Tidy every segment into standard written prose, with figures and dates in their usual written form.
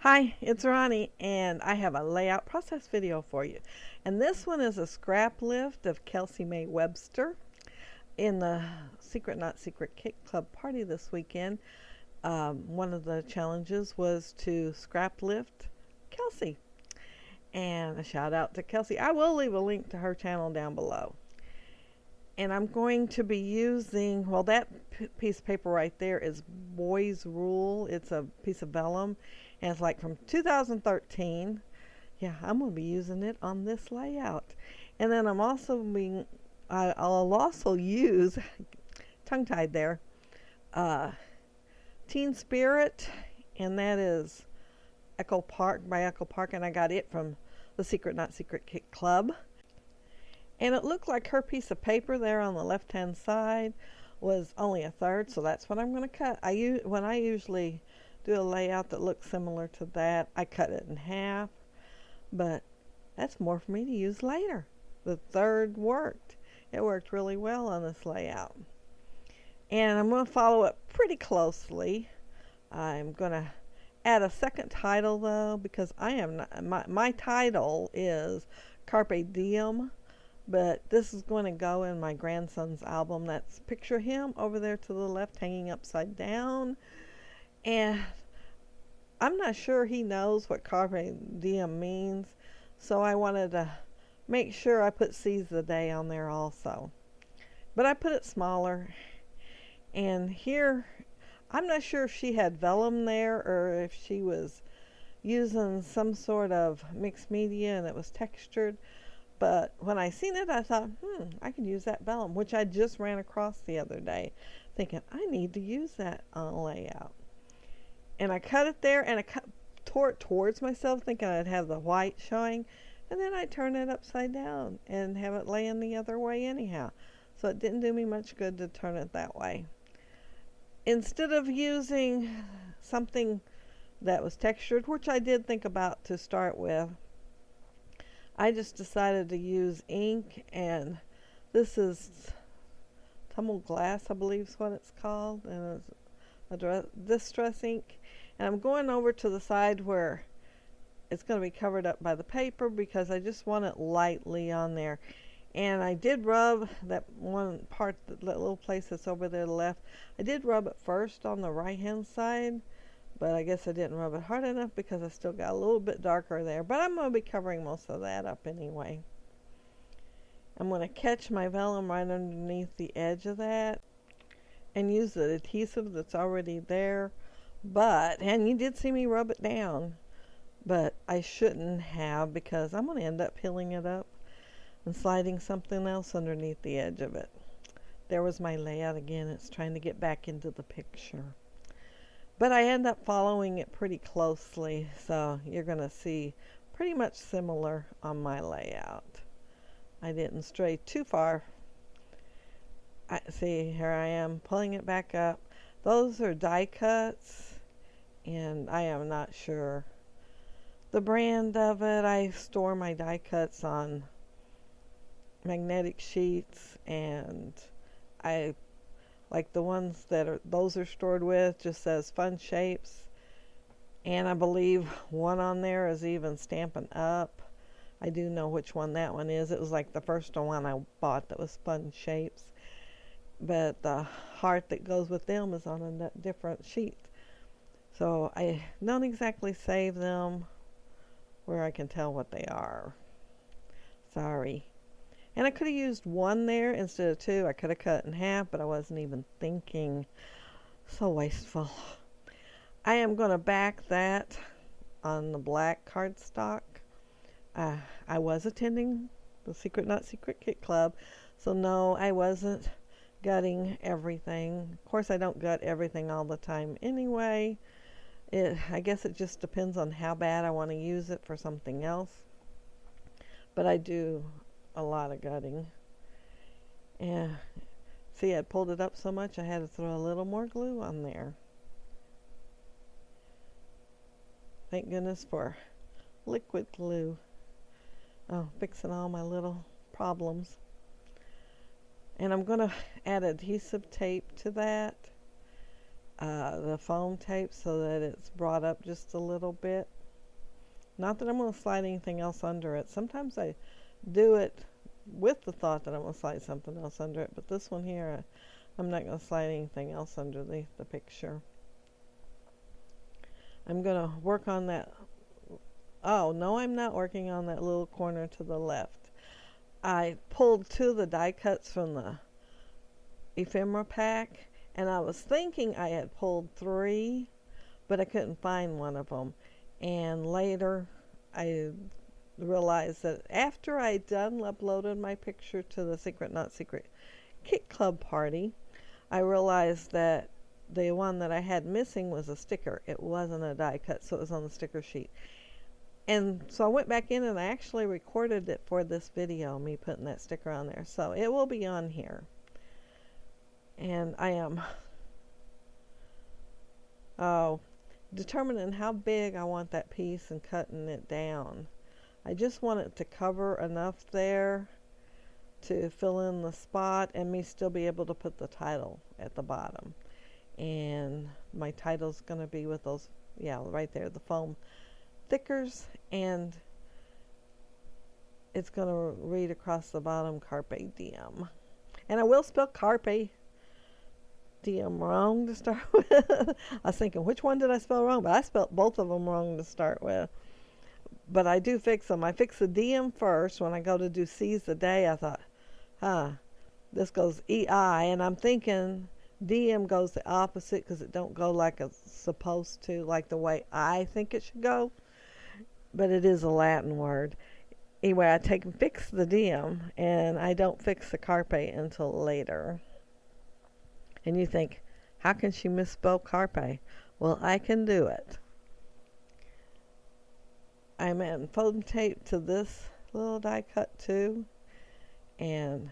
Hi, it's Ronnie, and I have a layout process video for you. And this one is a scrap lift of Kelsey Mae Webster in the Secret Not Secret Kit Club party this weekend. One of the challenges was to scrap lift Kelsey. And a shout out to Kelsey. I will leave a link to her channel down below. And I'm going to be using, well, that piece of paper right there is Boy's Rule. It's a piece of vellum, and it's like from 2013. Yeah, I'm going to be using it on this layout. And then I'll also use, tongue-tied there, Teen Spirit, and that is Echo Park by Echo Park, and I got it from the Secret Not Secret Kit Club. And it looked like her piece of paper there on the left-hand side was only a third, so that's what I'm going to cut. When I usually do a layout that looks similar to that, I cut it in half, but that's more for me to use later. The third worked. It worked really well on this layout. And I'm going to follow it pretty closely. I'm going to add a second title, though, because my title is Carpe Diem. But this is going to go in my grandson's album. That's picture him over there to the left hanging upside down. And I'm not sure he knows what Carpe Diem means. So I wanted to make sure I put seize the day on there also. But I put it smaller. And here, I'm not sure if she had vellum there or if she was using some sort of mixed media and it was textured. But when I seen it, I thought, I could use that vellum, which I just ran across the other day, thinking, I need to use that on a layout. And I cut it there, and I tore it towards myself, thinking I'd have the white showing. And then I turn it upside down and have it laying the other way anyhow. So it didn't do me much good to turn it that way. Instead of using something that was textured, which I did think about to start with, I just decided to use ink, and this is tumbled glass, I believe is what it's called, and it's distress ink. And I'm going over to the side where it's going to be covered up by the paper because I just want it lightly on there. And I did rub that one part, that little place that's over there to the left. I did rub it first on the right hand side, but I guess I didn't rub it hard enough because I still got a little bit darker there. But I'm going to be covering most of that up anyway. I'm going to catch my vellum right underneath the edge of that and use the adhesive that's already there. And you did see me rub it down, but I shouldn't have because I'm going to end up peeling it up and sliding something else underneath the edge of it. There was my layout again. It's trying to get back into the picture. But I end up following it pretty closely, so you're going to see pretty much similar on my layout. I didn't stray too far. See, here I am pulling it back up. Those are die cuts, and I am not sure the brand of it. I store my die cuts on magnetic sheets, and I like the ones those are stored with just says fun shapes, and I believe one on there is even Stampin' Up. I do know which one that one is. It was like the first one I bought that was fun shapes, but the heart that goes with them is on a different sheet, so I don't exactly save them where I can tell what they are. Sorry. And I could have used one there instead of two. I could have cut it in half, but I wasn't even thinking. So wasteful. I am going to back that on the black cardstock. I was attending the Secret Not Secret Kit Club, so no, I wasn't gutting everything. Of course, I don't gut everything all the time anyway. I guess it just depends on how bad I want to use it for something else. But I do a lot of gutting. Yeah, see, I pulled it up so much I had to throw a little more glue on there. Thank goodness for liquid glue. Oh, fixing all my little problems. And I'm going to add adhesive tape to that. the foam tape so that it's brought up just a little bit. Not that I'm going to slide anything else under it. Sometimes I do it with the thought that I'm going to slide something else under it, but this one here, I'm not going to slide anything else under the picture. I'm going to work on that. Oh, no, I'm not working on that little corner to the left. I pulled 2 of the die cuts from the ephemera pack, and I was thinking I had pulled 3, but I couldn't find one of them. And later I realized that after I'd done uploaded my picture to the Secret Not Secret Kit Club party, I realized that the one that I had missing was a sticker. It wasn't a die cut, so it was on the sticker sheet. And so I went back in and I actually recorded it for this video, me putting that sticker on there. So it will be on here. And I am determining how big I want that piece and cutting it down. I just want it to cover enough there to fill in the spot and me still be able to put the title at the bottom. And my title's going to be with those, yeah, right there, the foam thickers, and it's going to read across the bottom, Carpe Diem. And I will spell Carpe Diem wrong to start with. I was thinking, which one did I spell wrong? But I spelled both of them wrong to start with. But I do fix them. I fix the Diem first. When I go to do Seize the Day, I thought, this goes E-I, and I'm thinking Diem goes the opposite because it don't go like it's supposed to, like the way I think it should go. But it is a Latin word. Anyway, I take and fix the Diem, and I don't fix the Carpe until later. And you think, how can she misspell Carpe? Well, I can do it. I'm adding foam tape to this little die cut too. And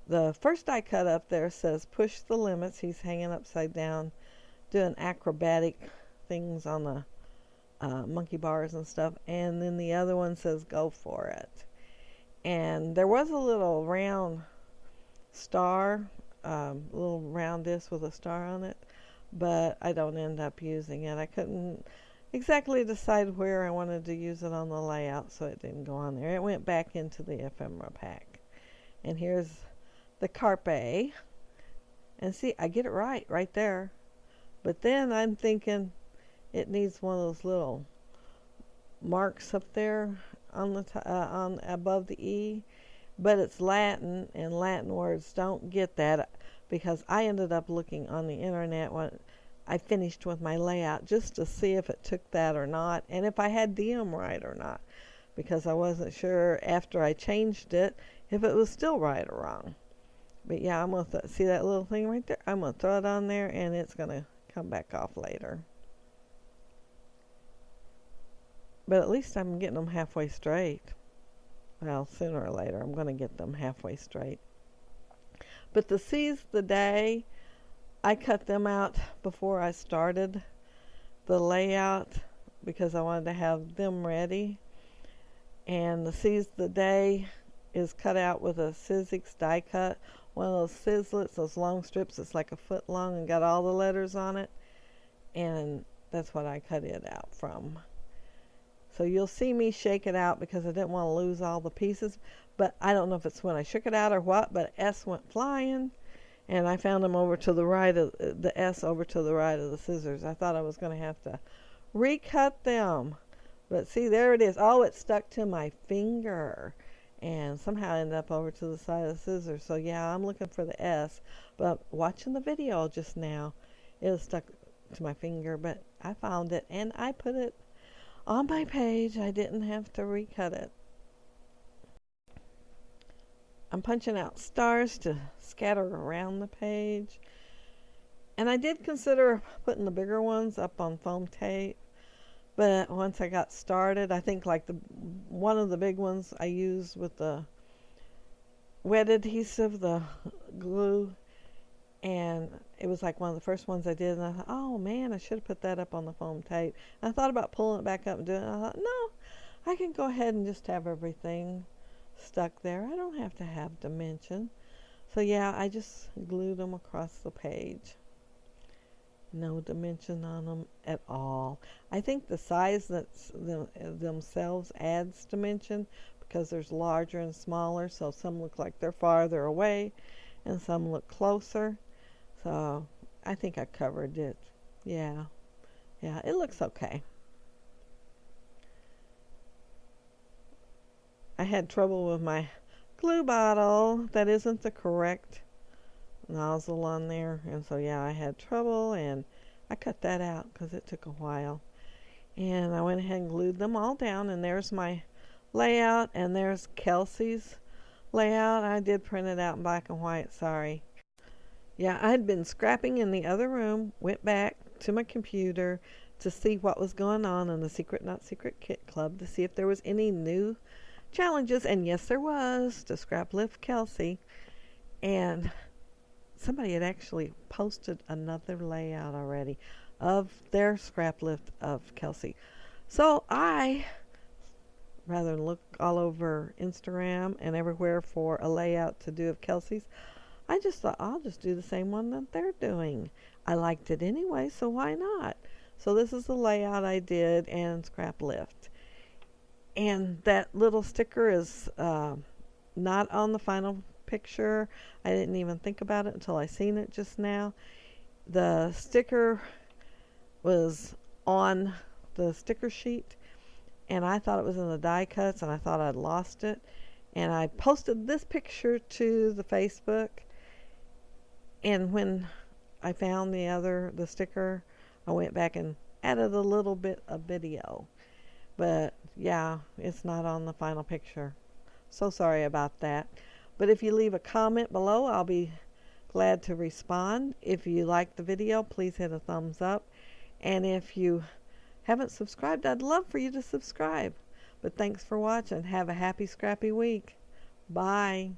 the first die cut up there says push the limits. He's hanging upside down doing acrobatic things on the monkey bars and stuff. And then the other one says go for it. And there was a little round star, little round disc with a star on it, but I don't end up using it. I couldn't exactly decide where I wanted to use it on the layout, so it didn't go on there. It went back into the ephemera pack. And here's the Carpe. And see, I get it right there. But then I'm thinking it needs one of those little marks up there on the on above the E. But it's Latin, and Latin words don't get that, because I ended up looking on the internet when I finished with my layout just to see if it took that or not, and if I had Diem right or not, because I wasn't sure after I changed it if it was still right or wrong. But yeah, I'm going to see that little thing right there? I'm going to throw it on there, and it's going to come back off later. But at least I'm getting them halfway straight. Well, sooner or later, I'm going to get them halfway straight. But the Seize the Day, I cut them out before I started the layout because I wanted to have them ready. And the Seize the Day is cut out with a Sizzix die cut. One of those sizzlets, those long strips that's like a foot long and got all the letters on it. And that's what I cut it out from. So you'll see me shake it out because I didn't want to lose all the pieces. But I don't know if it's when I shook it out or what, but S went flying. And I found them over to the right of the S over to the right of the scissors. I thought I was going to have to recut them. But see, there it is. Oh, it stuck to my finger. And somehow I ended up over to the side of the scissors. So yeah, I'm looking for the S. But watching the video just now, it was stuck to my finger. But I found it and I put it on my page. I didn't have to recut it. I'm punching out stars to scatter around the page. And I did consider putting the bigger ones up on foam tape. But once I got started, I think like one of the big ones I used with the wet adhesive, the glue. And it was like one of the first ones I did. And I thought, oh man, I should have put that up on the foam tape. And I thought about pulling it back up and doing it. And I thought, no, I can go ahead and just have everything stuck there. I don't have to have dimension. So yeah, I just glued them across the page. No dimension on them at all. I think the size themselves adds dimension because there's larger and smaller, so some look like they're farther away and some look closer. So I think I covered it. Yeah, yeah, it looks okay. I had trouble with my glue bottle. That isn't the correct nozzle on there, and so yeah, I had trouble, and I cut that out because it took a while. And I went ahead and glued them all down, and there's my layout, and there's Kelsey's layout. I did print it out in black and white, sorry. Yeah, I had been scrapping in the other room, went back to my computer to see what was going on in the Secret Not Secret Kit Club to see if there was any new challenges, and yes, there was, to scrap lift Kelsey. And somebody had actually posted another layout already of their scrap lift of Kelsey. So I, rather than look all over Instagram and everywhere for a layout to do of Kelsey's, I just thought I'll just do the same one that they're doing. I liked it anyway, so why not? So this is the layout I did and scrap lift. And that little sticker is not on the final picture. I didn't even think about it until I seen it just now. The sticker was on the sticker sheet, and I thought it was in the die cuts, and I thought I'd lost it. And I posted this picture to the Facebook, and when I found the sticker, I went back and added a little bit of video. But yeah, it's not on the final picture. So sorry about that. But if you leave a comment below, I'll be glad to respond. If you like the video, please hit a thumbs up. And if you haven't subscribed, I'd love for you to subscribe. But thanks for watching. Have a happy, scrappy week. Bye.